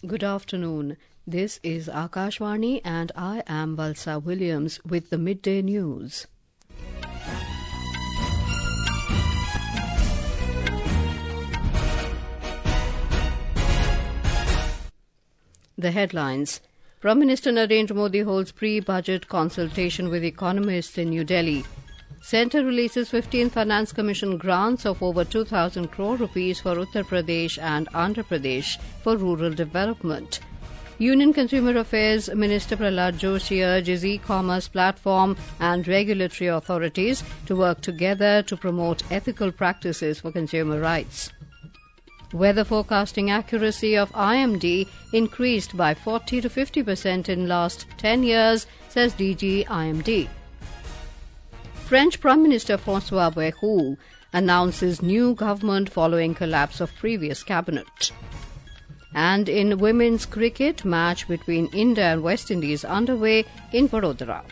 Good afternoon. This is Akashvani and I am Valsa Williams with the midday news. The headlines. Prime Minister Narendra Modi holds pre-budget consultation with economists in New Delhi. Centre releases 15th Finance Commission grants of over 2,000 crore rupees for Uttar Pradesh and Andhra Pradesh for rural development. Union Consumer Affairs Minister Pralhad Joshi urges e-commerce platform and regulatory authorities to work together to promote ethical practices for consumer rights. Weather forecasting accuracy of IMD increased by 40 to 50% in last 10 years, says DG IMD. French Prime Minister Francois Bayrou announces new government following collapse of previous cabinet. And in women's cricket, match between India and West Indies underway in Vadodara.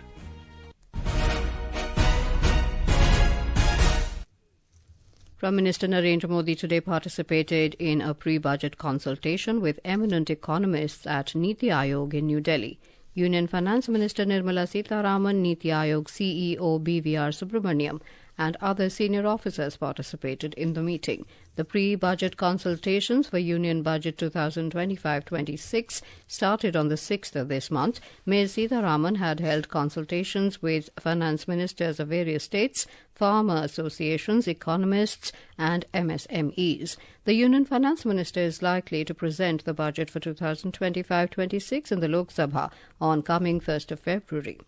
Prime Minister Narendra Modi today participated in a pre-budget consultation with eminent economists at Niti Aayog in New Delhi. Union Finance Minister Nirmala Sitharaman, Niti Aayog CEO BVR Subramaniam and other senior officers participated in the meeting. The pre-budget consultations for Union Budget 2025-26 started on the 6th of this month. Ms. Sitharaman had held consultations with finance ministers of various states, farmer associations, economists and MSMEs. The Union Finance Minister is likely to present the budget for 2025-26 in the Lok Sabha on coming 1st of February.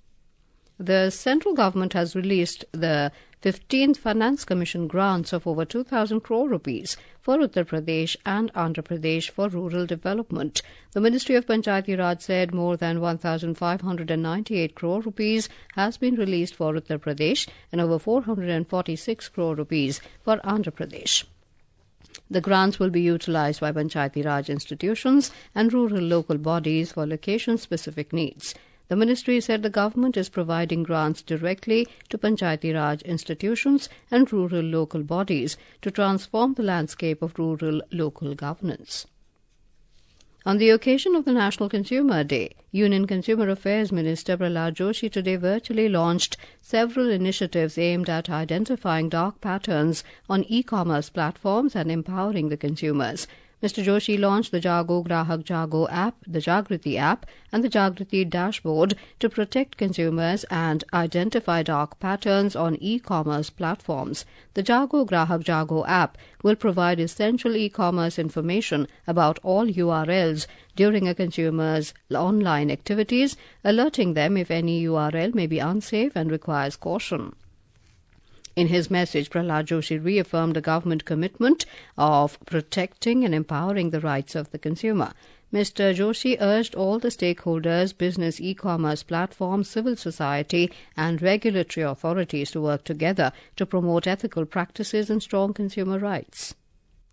The central government has released the 15th Finance Commission grants of over 2,000 crore rupees for Uttar Pradesh and Andhra Pradesh for rural development. The Ministry of Panchayati Raj said more than 1,598 crore rupees has been released for Uttar Pradesh and over 446 crore rupees for Andhra Pradesh. The grants will be utilized by Panchayati Raj institutions and rural local bodies for location-specific needs. The ministry said the government is providing grants directly to Panchayati Raj institutions and rural local bodies to transform the landscape of rural local governance. On the occasion of the National Consumer Day, Union Consumer Affairs Minister Pralhad Joshi today virtually launched several initiatives aimed at identifying dark patterns on e-commerce platforms and empowering the consumers. Mr. Joshi launched the Jago Grahak Jago app, the Jagriti app and the Jagriti dashboard to protect consumers and identify dark patterns on e-commerce platforms. The Jago Grahak Jago app will provide essential e-commerce information about all URLs during a consumer's online activities, alerting them if any URL may be unsafe and requires caution. In his message, Pralhad Joshi reaffirmed the government commitment of protecting and empowering the rights of the consumer. Mr. Joshi urged all the stakeholders, business, e-commerce platforms, civil society and regulatory authorities to work together to promote ethical practices and strong consumer rights.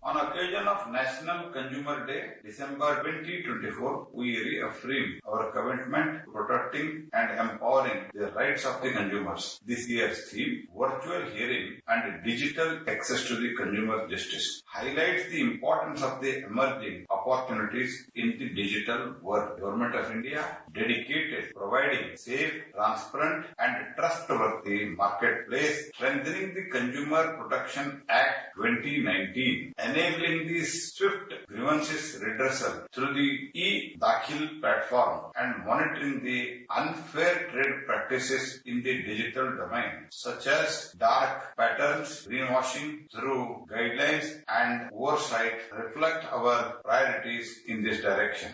On occasion of National Consumer Day, December 2024, we reaffirm our commitment to protecting and empowering the rights of the consumers. This year's theme, Virtual Hearing and Digital Access to the Consumer Justice, highlights the importance of the emerging opportunities in the digital world. Government of India dedicated providing safe, transparent and trustworthy marketplace, strengthening the Consumer Protection Act 2019, enabling the swift grievances redressal through the e-Dakhil platform and monitoring the unfair trade practices in the digital domain, such as dark patterns, greenwashing through guidelines and oversight reflect our priorities in this direction.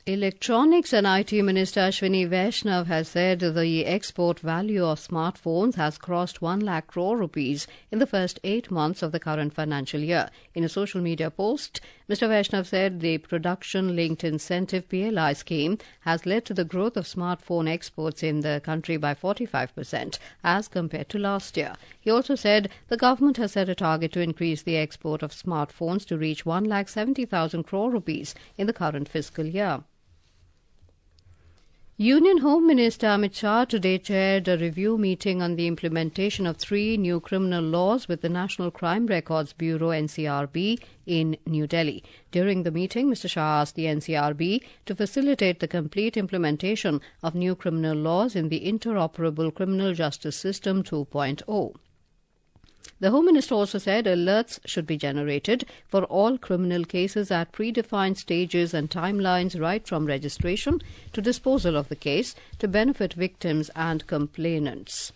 Electronics and IT Minister Ashwini Vaishnav has said the export value of smartphones has crossed 1 lakh crore rupees in the first 8 months of the current financial year. In a social media post, Mr. Vaishnav said the production-linked incentive PLI scheme has led to the growth of smartphone exports in the country by 45% as compared to last year. He also said the government has set a target to increase the export of smartphones to reach 1,70,000 crore rupees in the current fiscal year. Union Home Minister Amit Shah today chaired a review meeting on the implementation of 3 new criminal laws with the National Crime Records Bureau (NCRB) in New Delhi. During the meeting, Mr. Shah asked the NCRB to facilitate the complete implementation of new criminal laws in the Interoperable Criminal Justice System 2.0. The Home Minister also said alerts should be generated for all criminal cases at predefined stages and timelines right from registration to disposal of the case to benefit victims and complainants.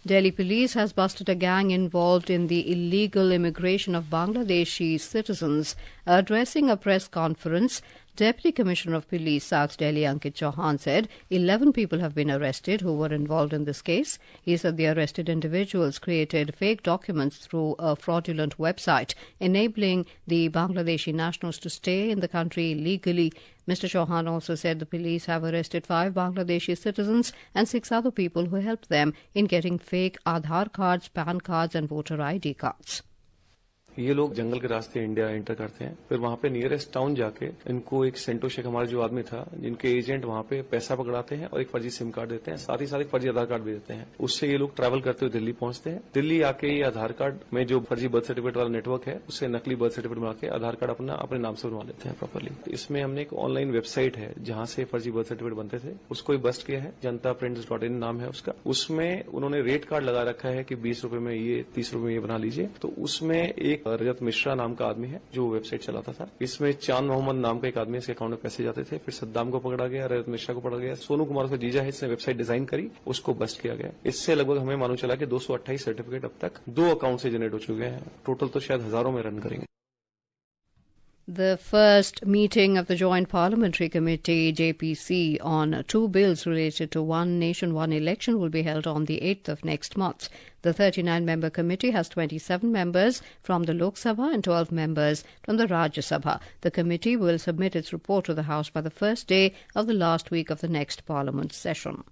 Delhi Police has busted a gang involved in the illegal immigration of Bangladeshi citizens. Addressing a press conference, Deputy Commissioner of Police South Delhi Ankit Chauhan said 11 people have been arrested who were involved in this case. He said the arrested individuals created fake documents through a fraudulent website, enabling the Bangladeshi nationals to stay in the country illegally. Mr. Chauhan also said the police have arrested 5 Bangladeshi citizens and 6 other people who helped them in getting fake Aadhaar cards, PAN cards and voter ID cards. ये लोग जंगल के रास्ते India enter करते हैं, फिर वहां पे nearest town जाके इनको एक सेंटो शेख हमारा जो आदमी था, जिनके एजेंट वहां पे पैसा पकड़ाते हैं और एक फर्जी सिम कार्ड देते हैं, साथ ही साथ एक फर्जी आधार कार्ड भी देते हैं। उससे ये लोग ट्रैवल करते हुए दिल्ली पहुंचते हैं। दिल्ली आके ये आधार कार्ड में जो फर्जी बर्थ सर्टिफिकेट वाला नेटवर्क है, उससे नकली बर्थ सर्टिफिकेट बना के आधार कार्ड अपने नाम से बनवा लेते हैं प्रॉपरली। इसमें हमने एक ऑनलाइन वेबसाइट है जहां से फर्जी बर्थ सर्टिफिकेट बनते थे, उसको ही बस्ट किया है। जनताप्रिंट्स.in नाम है उसका। उसमें उन्होंने रेट कार्ड लगा रखा है कि 20 रुपए में ये, 30 रुपए में ये बना लीजिए। तो उसमें एक रजत मिश्रा नाम का आदमी है जो वेबसाइट चलाता था। इसमें चांद मोहम्मद नाम का एक आदमी, इसके अकाउंट में पैसे जाते थे। फिर सद्दाम को पकड़ा गया, रजत मिश्रा को पकड़ा गया, सोनू कुमार का जीजा है, इसने वेबसाइट डिजाइन करी, उसको बस्ट किया गया। इससे लगभग हमें मालूम चला कि 228 सर्टिफिकेट अब तक 2 अकाउंट से जनरेट हो चुके हैं। टोटल तो शायद हजारों में रन करेंगे। The first meeting of the Joint Parliamentary Committee JPC on 2 bills related to One Nation, One Election will be held on the 8th of next month. The 39-member committee has 27 members from the Lok Sabha and 12 members from the Rajya Sabha. The committee will submit its report to the House by the first day of the last week of the next Parliament session.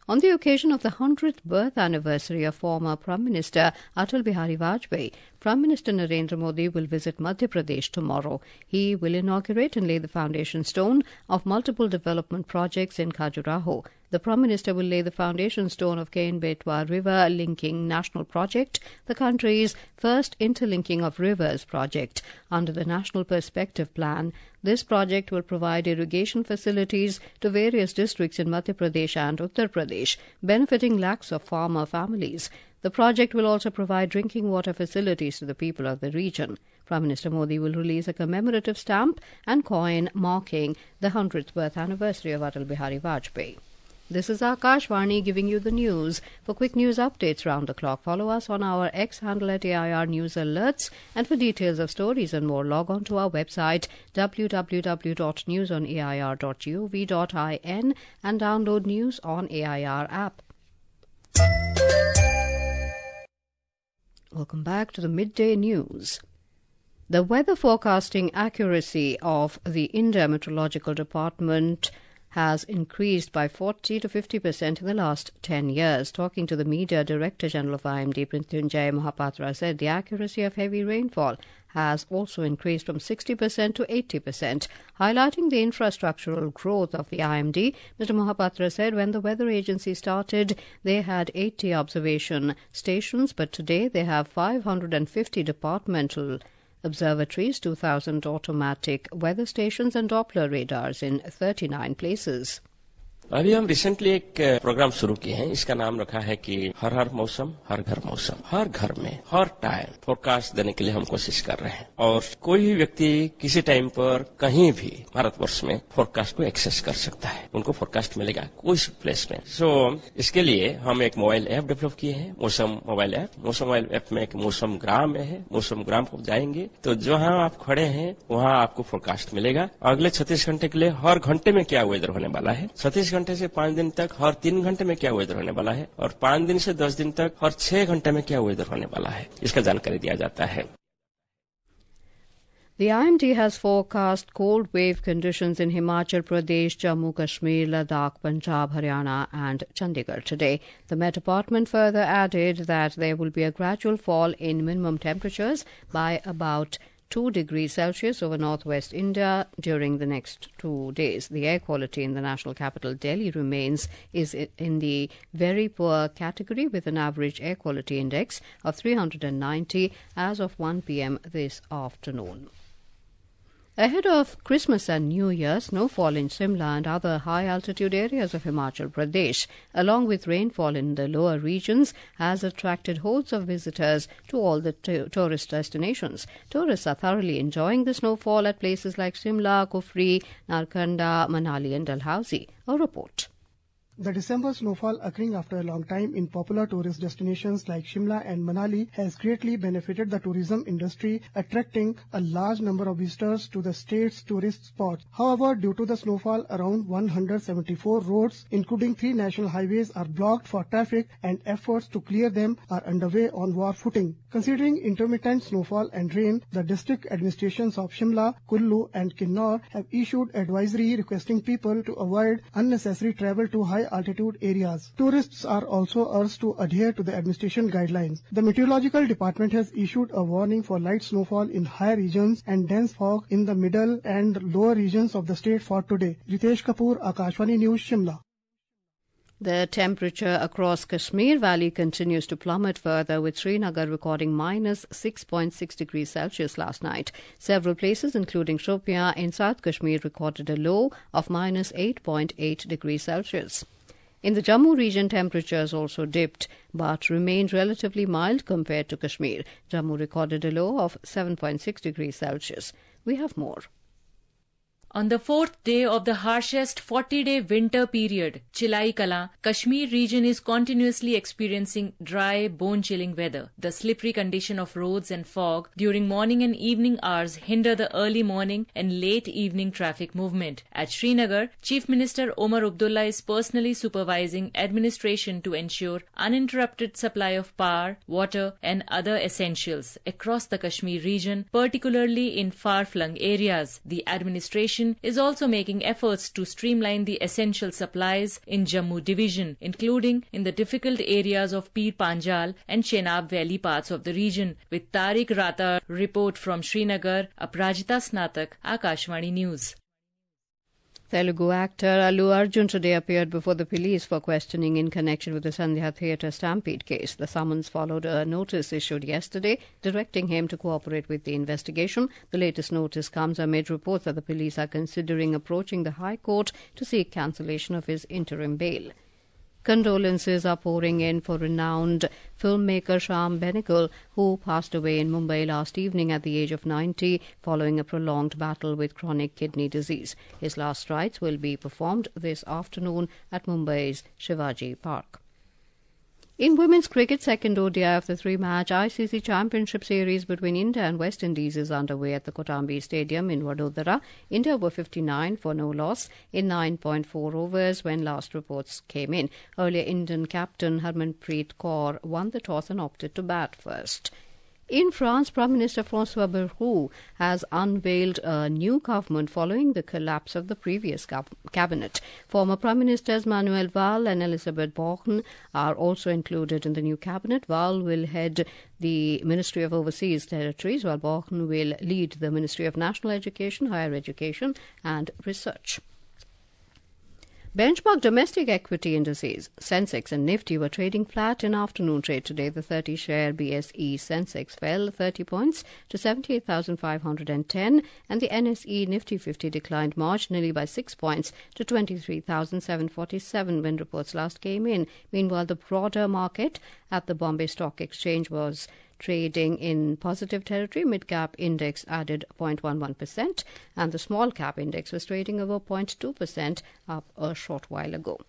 On the occasion of the 100th birth anniversary of former Prime Minister Atal Bihari Vajpayee, Prime Minister Narendra Modi will visit Madhya Pradesh tomorrow. He will inaugurate and lay the foundation stone of multiple development projects in Khajuraho. The Prime Minister will lay the foundation stone of Kain-Betwa River Linking National Project, the country's first interlinking of rivers project. Under the National Perspective Plan, this project will provide irrigation facilities to various districts in Madhya Pradesh and Uttar Pradesh, benefiting lakhs of farmer families. The project will also provide drinking water facilities to the people of the region. Prime Minister Modi will release a commemorative stamp and coin marking the 100th birth anniversary of Atal Bihari Vajpayee. This is Akashvani giving you the news. For quick news updates round the clock, follow us on our X handle at AIR News Alerts. And for details of stories and more, log on to our website www.newsonair.gov.in and download News on AIR app. Welcome back to the midday news. The weather forecasting accuracy of the India Meteorological Department has increased by 40 to 50% in the last 10 years. Talking to the media, Director General of IMD, Mrityunjay Mohapatra, said the accuracy of heavy rainfall has also increased from 60% to 80%. Highlighting the infrastructural growth of the IMD, Mr. Mohapatra said when the weather agency started, they had 80 observation stations, but today they have 550 departmental observatories, 2,000 automatic weather stations and Doppler radars in 39 places. अभी हम recently एक programme शुरू किए हैं, इसका नाम रखा है कि हर मौसम हर घर मौसम। हर घर में हर टाइम फोरकास्ट देने के लिए हम कोशिश कर रहे हैं और कोई भी व्यक्ति किसी टाइम पर कहीं भी भारतवर्ष में फोरकास्ट को एक्सेस कर सकता है, उनको फोरकास्ट मिलेगा कोई प्लेस में। इसके लिए हम एक मोबाइल ऐप डेवलप किए हैं, मौसम मोबाइल ऐप। मौसम मोबाइल ऐप में एक मौसम ग्राम है। मौसम ग्राम को जाएंगे तो जहां आप खड़े हैं वहां आपको फोरकास्ट मिलेगा। अगले 36 घंटे के लिए हर घंटे में क्या वेदर होने वाला है, 36 घंटे से 5 दिन तक हर 3 घंटे में क्या वेदर होने वाला है और 5 दिन से 10 दिन तक हर 6 घंटे में क्या वेदर होने वाला है, इसका जानकारी दिया जाता है। The IMD has forecast cold wave conditions in Himachal Pradesh, Jammu Kashmir, Ladakh, Punjab, Haryana and Chandigarh today. The Met Department further added that there will be a gradual fall in minimum temperatures by about 2 degrees Celsius over northwest India during the next 2 days. The air quality in the national capital Delhi is in the very poor category with an average air quality index of 390 as of 1 p.m. this afternoon. Ahead of Christmas and New Year, snowfall in Simla and other high-altitude areas of Himachal Pradesh, along with rainfall in the lower regions, has attracted hordes of visitors to all the tourist destinations. Tourists are thoroughly enjoying the snowfall at places like Simla, Kufri, Narkanda, Manali and Dalhousie. A report. The December snowfall occurring after a long time in popular tourist destinations like Shimla and Manali has greatly benefited the tourism industry, attracting a large number of visitors to the state's tourist spots. However, due to the snowfall, around 174 roads, including 3 national highways, are blocked for traffic and efforts to clear them are underway on war footing. Considering intermittent snowfall and rain, the district administrations of Shimla, Kullu and Kinnaur have issued advisory requesting people to avoid unnecessary travel to high-altitude areas. Tourists are also urged to adhere to the administration guidelines. The Meteorological Department has issued a warning for light snowfall in higher regions and dense fog in the middle and lower regions of the state for today. Ritesh Kapoor, Akashvani News, Shimla. The temperature across Kashmir Valley continues to plummet further, with Srinagar recording minus 6.6 degrees Celsius last night. Several places, including Shopia in South Kashmir, recorded a low of minus 8.8 degrees Celsius. In the Jammu region, temperatures also dipped, but remained relatively mild compared to Kashmir. Jammu recorded a low of 7.6 degrees Celsius. We have more. On the 4th day of the harshest 40-day winter period, Chilai Kala, Kashmir region is continuously experiencing dry, bone-chilling weather. The slippery condition of roads and fog during morning and evening hours hinder the early morning and late evening traffic movement. At Srinagar, Chief Minister Omar Abdullah is personally supervising administration to ensure uninterrupted supply of power, water and other essentials across the Kashmir region, particularly in far-flung areas. The administration is also making efforts to streamline the essential supplies in Jammu division, including in the difficult areas of Pir Panjal and Chenab Valley parts of the region. With Tariq Rata report from Srinagar, Aprajita Snatak, Akashvani News. Telugu actor Allu Arjun today appeared before the police for questioning in connection with the Sandhya Theatre stampede case. The summons followed a notice issued yesterday directing him to cooperate with the investigation. The latest notice comes amid reports that the police are considering approaching the High Court to seek cancellation of his interim bail. Condolences are pouring in for renowned filmmaker Shyam Benegal, who passed away in Mumbai last evening at the age of 90 following a prolonged battle with chronic kidney disease. His last rites will be performed this afternoon at Mumbai's Shivaji Park. In women's cricket, second ODI of the 3-match ICC Championship Series between India and West Indies is underway at the Kotambi Stadium in Vadodara. India were 59 for no loss in 9.4 overs when last reports came in. Earlier, Indian captain Harmanpreet Kaur won the toss and opted to bat first. In France, Prime Minister Francois Bayrou has unveiled a new government following the collapse of the previous cabinet. Former Prime Ministers Manuel Valls and Elisabeth Borne are also included in the new cabinet. Valls will head the Ministry of Overseas Territories, while Borne will lead the Ministry of National Education, Higher Education and Research. Benchmark domestic equity indices, Sensex and Nifty, were trading flat in afternoon trade today. The 30-share BSE Sensex fell 30 points to 78,510 and the NSE Nifty 50 declined marginally by 6 points to 23,747 when reports last came in. Meanwhile, the broader market at the Bombay Stock Exchange was trading in positive territory. Mid-cap index added 0.11% and the small-cap index was trading over 0.2% up a short while ago.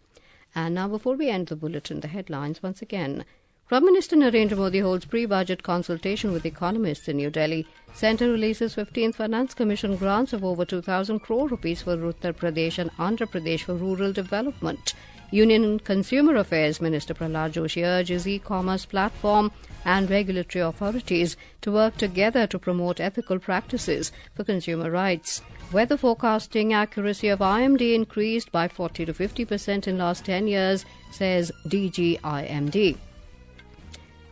And now, before we end the bulletin, the headlines once again. Prime Minister Narendra Modi holds pre-budget consultation with economists in New Delhi. Centre releases 15th Finance Commission grants of over 2,000 crore rupees for Uttar Pradesh and Andhra Pradesh for rural development. Union Consumer Affairs Minister Pralhad Joshi urges e-commerce platform and regulatory authorities to work together to promote ethical practices for consumer rights. Weather forecasting accuracy of IMD increased by 40 to 50% in last 10 years, says DG IMD.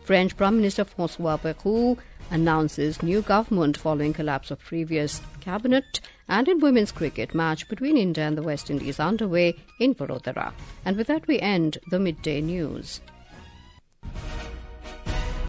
French Prime Minister Francois Bayrou announces new government following collapse of previous cabinet, and in women's cricket, match between India and the West Indies underway in Vadodara. And with that we end the midday news.